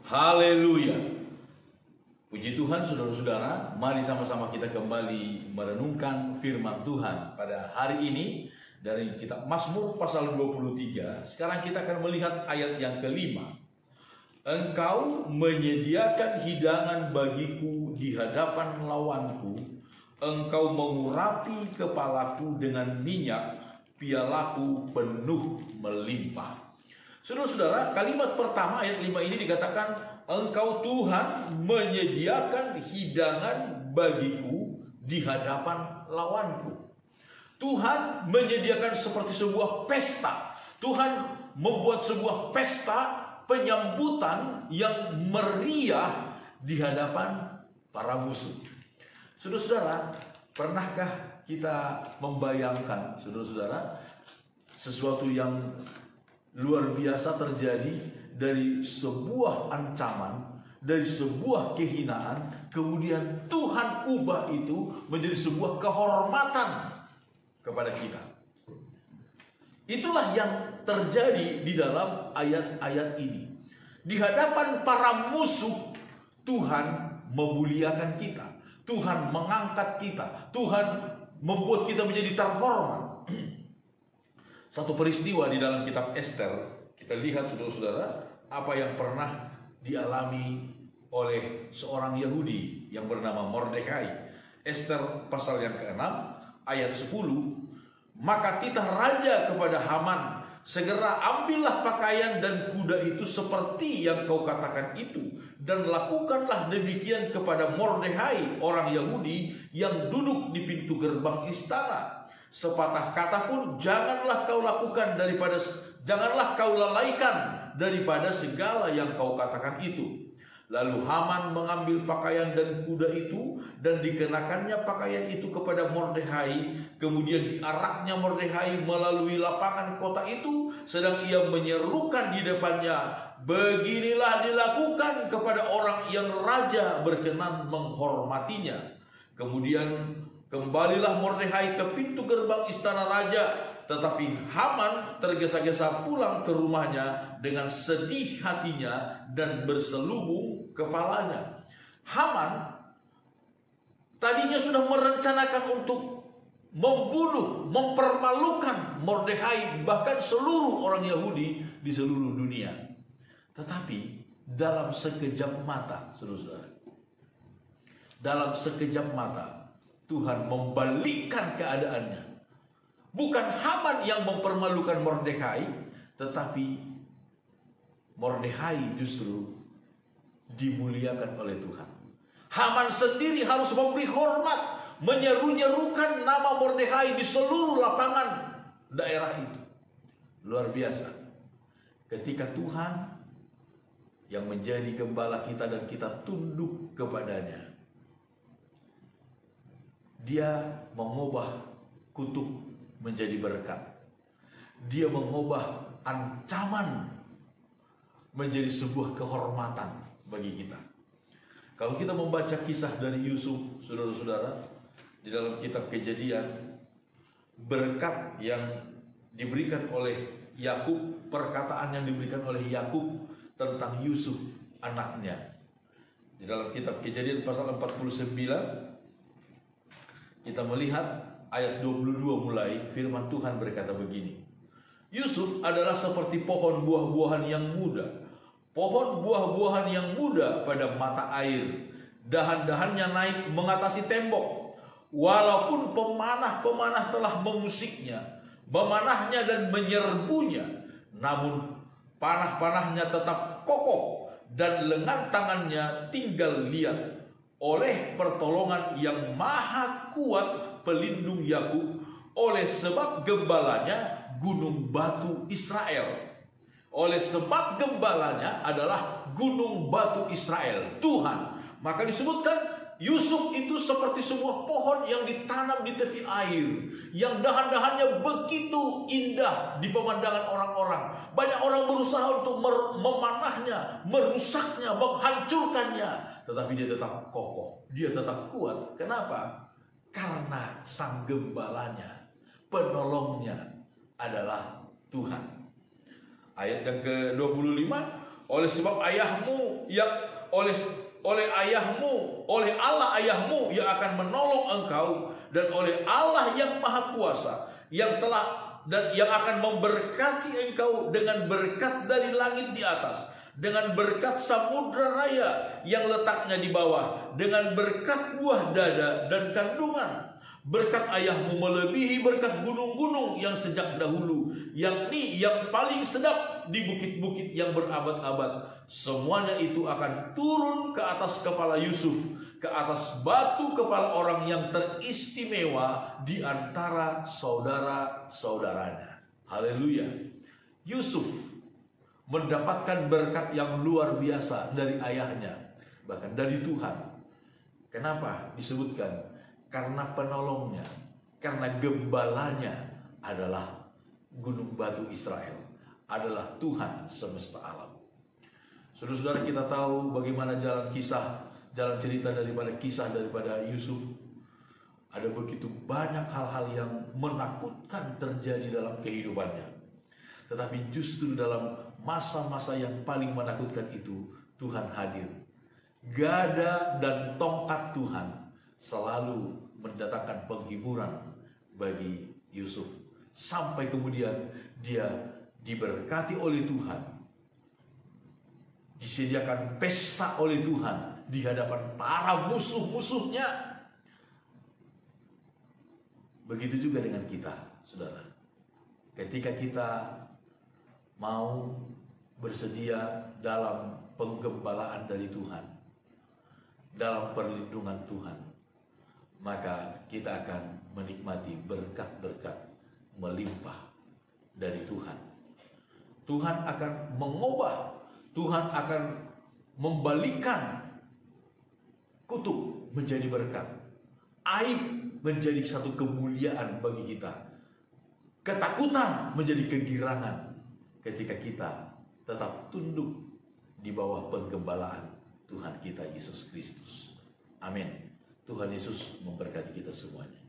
Haleluya. Puji Tuhan, saudara-saudara, mari sama-sama kita kembali merenungkan firman Tuhan pada hari ini dari kitab Mazmur pasal 23. Sekarang kita akan melihat ayat yang kelima. Engkau menyediakan hidangan bagiku di hadapan lawanku. Engkau mengurapi kepalaku dengan minyak, pialaku penuh melimpah. Saudara-saudara, kalimat pertama ayat 5 ini dikatakan, Engkau Tuhan menyediakan hidangan bagiku di hadapan lawanku. Tuhan menyediakan seperti sebuah pesta. Tuhan membuat sebuah pesta penyambutan yang meriah di hadapan para musuh. Saudara-saudara, pernahkah kita membayangkan, saudara-saudara, sesuatu yang luar biasa terjadi dari sebuah ancaman, dari sebuah kehinaan, kemudian Tuhan ubah itu menjadi sebuah kehormatan kepada kita. Itulah yang terjadi di dalam ayat-ayat ini. Di hadapan para musuh, Tuhan memuliakan kita. Tuhan mengangkat kita. Tuhan membuat kita menjadi terhormat. Satu peristiwa di dalam kitab Ester, kita lihat saudara-saudara, apa yang pernah dialami oleh seorang Yahudi yang bernama Mordekai. Ester pasal yang ke-6 ayat 10. Maka titah raja kepada Haman, segera ambillah pakaian dan kuda itu seperti yang kau katakan itu, dan lakukanlah demikian kepada Mordekai orang Yahudi yang duduk di pintu gerbang istana. Sepatah kata pun janganlah kau lalaikan daripada segala yang kau katakan itu. Lalu Haman mengambil pakaian dan kuda itu, dan dikenakannya pakaian itu kepada Mordekai. Kemudian diaraknya Mordekai melalui lapangan kota itu, sedang ia menyerukan di depannya, beginilah dilakukan kepada orang yang raja berkenan menghormatinya. Kemudian kembalilah Mordekai ke pintu gerbang istana raja, tetapi Haman tergesa-gesa pulang ke rumahnya dengan sedih hatinya dan berselubung kepalanya. Haman tadinya sudah merencanakan untuk membunuh, mempermalukan Mordekai, bahkan seluruh orang Yahudi di seluruh dunia. Tetapi dalam sekejap mata, saudara-saudara, dalam sekejap mata Tuhan membalikkan keadaannya. Bukan Haman yang mempermalukan Mordekai, tetapi Mordekai justru dimuliakan oleh Tuhan. Haman sendiri harus memberi hormat, menyeru-nyerukan nama Mordekai di seluruh lapangan daerah itu. Luar biasa. Ketika Tuhan yang menjadi gembala kita dan kita tunduk kepadanya, Dia mengubah kutuk menjadi berkat. Dia mengubah ancaman menjadi sebuah kehormatan bagi kita. Kalau kita membaca kisah dari Yusuf, saudara-saudara, di dalam kitab Kejadian, berkat yang diberikan oleh Yakub, perkataan yang diberikan oleh Yakub tentang Yusuf anaknya. Di dalam kitab Kejadian pasal 49, kita melihat ayat 22 mulai, firman Tuhan berkata begini. Yusuf adalah seperti pohon buah-buahan yang muda. Pohon buah-buahan yang muda pada mata air. Dahan-dahannya naik mengatasi tembok. Walaupun pemanah-pemanah telah mengusiknya, memanahnya dan menyerbunya, namun panah-panahnya tetap kokoh dan lengan tangannya tinggal liat. Oleh pertolongan yang maha kuat pelindung Yakub, oleh sebab gembalanya gunung batu Israel. Oleh sebab gembalanya adalah gunung batu Israel, Tuhan. Maka disebutkan Yusuf itu seperti sebuah pohon yang ditanam di tepi air, yang dahan-dahannya begitu indah di pemandangan orang-orang. Banyak orang berusaha untuk memanahnya, merusaknya, menghancurkannya, tetapi dia tetap kokoh, dia tetap kuat. Kenapa? Karena sang gembalanya, penolongnya adalah Tuhan. Ayat yang ke-25, Oleh sebab ayahmu yang oleh ayahmu, oleh Allah ayahmu yang akan menolong engkau, dan oleh Allah yang Maha Kuasa yang telah dan yang akan memberkati engkau dengan berkat dari langit di atas, dengan berkat samudra raya yang letaknya di bawah, dengan berkat buah dada dan kandungan. Berkat ayahmu melebihi berkat gunung-gunung yang sejak dahulu, yakni yang paling sedap di bukit-bukit yang berabad-abad. Semuanya itu akan turun ke atas kepala Yusuf, ke atas batu kepala orang yang teristimewa di antara saudara-saudaranya. Haleluya. Yusuf mendapatkan berkat yang luar biasa dari ayahnya, bahkan dari Tuhan. Kenapa disebutkan? Karena penolongnya, karena gembalanya adalah gunung batu Israel, adalah Tuhan semesta alam. Saudara-saudara, kita tahu bagaimana jalan cerita daripada Yusuf. Ada begitu banyak hal-hal yang menakutkan terjadi dalam kehidupannya. Tetapi justru dalam masa-masa yang paling menakutkan itu, Tuhan hadir. Gada dan tongkat Tuhan selalu mendatangkan penghiburan bagi Yusuf. Sampai kemudian dia diberkati oleh Tuhan, disediakan pesta oleh Tuhan di hadapan para musuh-musuhnya. Begitu juga dengan kita, saudara. Ketika kita mau bersedia dalam penggembalaan dari Tuhan, dalam perlindungan Tuhan, maka kita akan menikmati berkat-berkat melimpah dari Tuhan. Tuhan akan mengubah, Tuhan akan membalikan kutuk menjadi berkat, aib menjadi satu kemuliaan bagi kita, ketakutan menjadi kegirangan ketika kita tetap tunduk di bawah penggembalaan Tuhan kita Yesus Kristus. Amin. Tuhan Yesus memberkati kita semuanya.